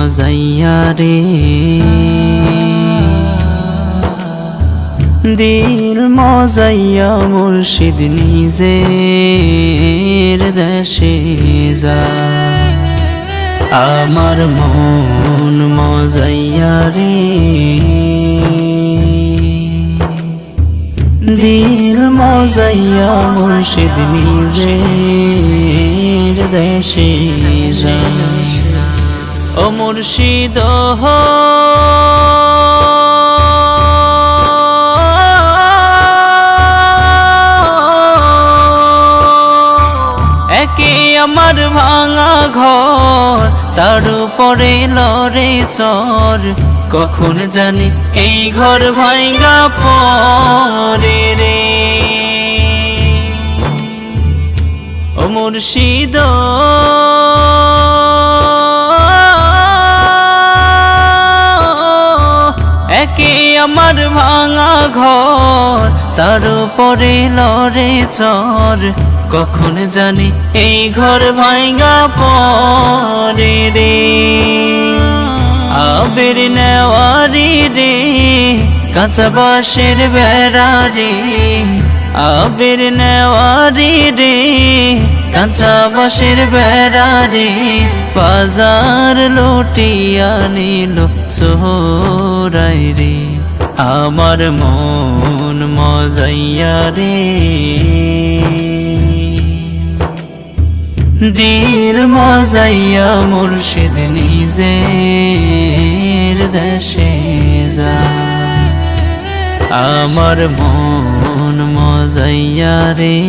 মজাইয়া রে, দিল মজাইয়া মুর্শিদ নিজের দেশে যায়। আমার মন মজাইয়া রে, দিল মজাইয়া মুর্শিদ নিজের দেশে যায়। ও মুর্শিদ একে আমার ভাঙা ঘর, তার উপরে লড়ে চর, কখন জানি এই ঘর ভাঙা পরে রে। ও মুর্শিদ একে আমার ভাঙা ঘর, তার উপরে লড়ে চর, কখন জানি এই ঘর ভাঙা পরে রে। আবের নেওয়ারি রে, কাঁচা বাঁশের বেড়া রে, আবের নেওয়ারি রে, কাঁচা বাঁশের বেড়া রে, বাজার লুটিয়া নিল সোহরাই রে। আমার মন মজাইয়া রে, দিল মজাইয়া মুর্শিদ নিজের দেশে যায়। আমার মন মজাইয়া রে,